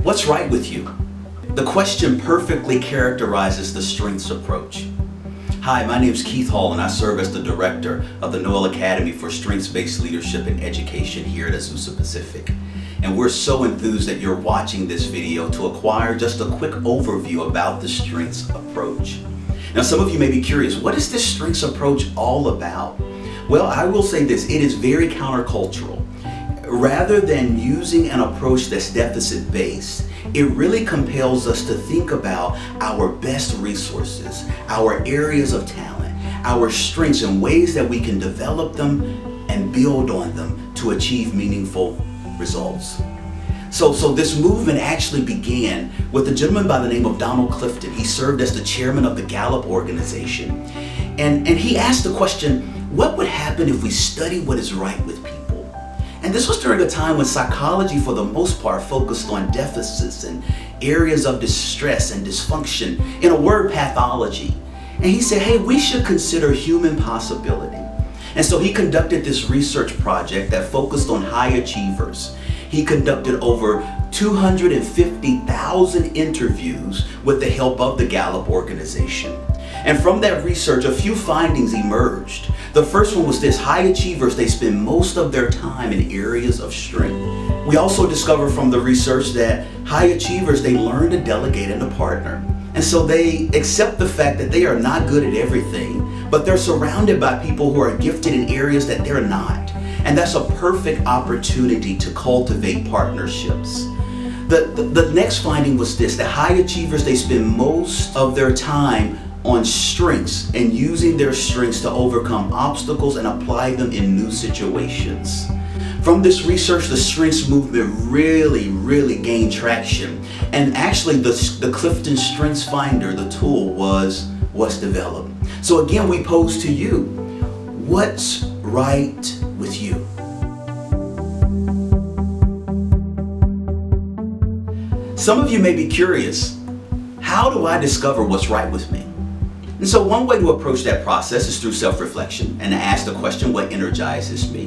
What's right with you? The question perfectly characterizes the strengths approach. Hi, my name is Keith Hall and I serve as the director of the Noel Academy for Strengths-Based Leadership and Education here at Azusa Pacific. And we're so enthused that you're watching this video to acquire just a quick overview about the strengths approach. Now, some of you may be curious, what is this strengths approach all about? Well, I will say this, it is very countercultural. Rather than using an approach that's deficit-based, it really compels us to think about our best resources, our areas of talent, our strengths and ways that we can develop them and build on them to achieve meaningful results. So this movement actually began with a gentleman by the name of Clifton. He served as the chairman of the Gallup organization. And he asked the question, what would happen if we study what is right with people? And this was during a time when psychology, for the most part, focused on deficits and areas of distress and dysfunction, in a word, pathology. And he said, hey, we should consider human possibility. And so he conducted this research project that focused on high achievers. He conducted over 250,000 interviews with the help of the Gallup organization. And from that research, a few findings emerged. The first one was this: high achievers, they spend most of their time in areas of strength. We also discovered from the research that high achievers, they learn to delegate and to partner. And so they accept the fact that they are not good at everything, but they're surrounded by people who are gifted in areas that they're not. And that's a perfect opportunity to cultivate partnerships. The next finding was this: that high achievers, they spend most of their time on strengths and using their strengths to overcome obstacles and apply them in new situations. From this research, the strengths movement really gained traction. And actually the Clifton Strengths Finder, the tool, was developed. So again, we pose to you, what's right with you? Some of you may be curious, how do I discover what's right with me? And so one way to approach that process is through self-reflection and to ask the question, what energizes me?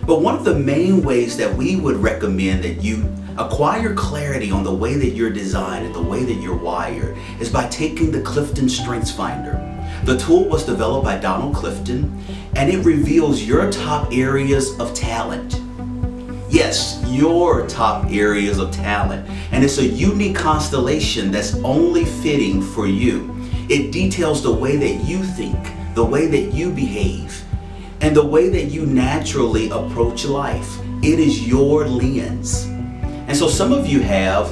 But one of the main ways that we would recommend that you acquire clarity on the way that you're designed and the way that you're wired is by taking the Clifton Strengths Finder. The tool was developed by Clifton, and it reveals your top areas of talent. Yes, your top areas of talent. And it's a unique constellation that's only fitting for you. It details the way that you think, the way that you behave, and the way that you naturally approach life. It is your lens. And so some of you have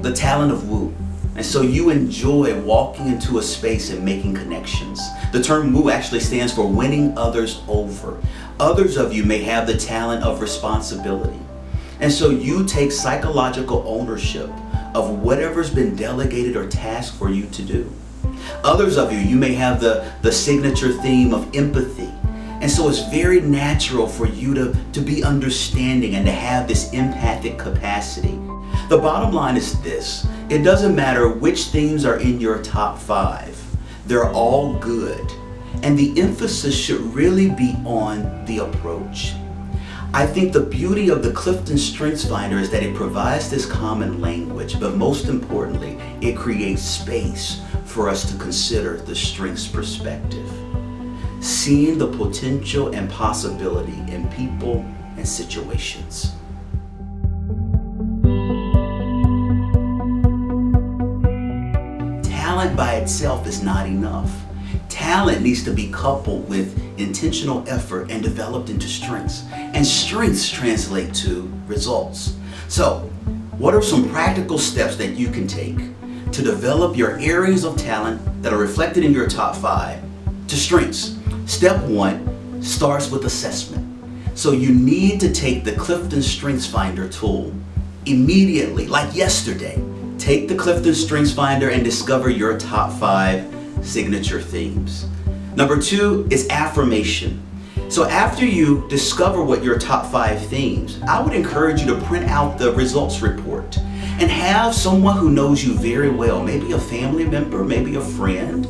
the talent of woo. And so you enjoy walking into a space and making connections. The term woo actually stands for winning others over. Others of you may have the talent of responsibility. And so you take psychological ownership of whatever's been delegated or tasked for you to do. Others of you may have the signature theme of empathy. And so it's very natural for you to be understanding and to have this empathic capacity. The bottom line is this: it doesn't matter which themes are in your top 5. They're all good. And the emphasis should really be on the approach. I think the beauty of the Clifton Strengths Finder is that it provides this common language, but most importantly, it creates space for us to consider the strengths perspective, seeing the potential and possibility in people and situations. Talent by itself is not enough. Talent needs to be coupled with intentional effort and developed into strengths. And strengths translate to results. So, what are some practical steps that you can take to develop your areas of talent that are reflected in your top 5 to strengths? Step 1 starts with assessment. So you need to take the Clifton Strengths Finder tool immediately, like yesterday. Take the Clifton Strengths Finder and discover your top 5 signature themes. Number 2 is affirmation. So after you discover what your top 5 themes, I would encourage you to print out the results report and have someone who knows you very well, maybe a family member, maybe a friend,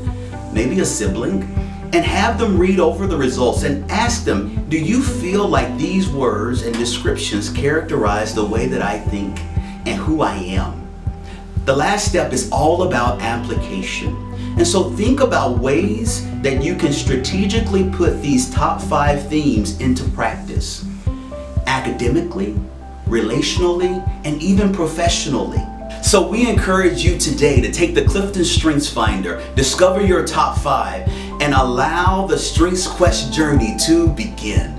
maybe a sibling, and have them read over the results and ask them, do you feel like these words and descriptions characterize the way that I think and who I am. The last step is all about application. And so think about ways that you can strategically put these top 5 themes into practice. Academically, relationally, and even professionally. So we encourage you today to take the Clifton Strengths Finder, discover your top 5, and allow the Strengths Quest journey to begin.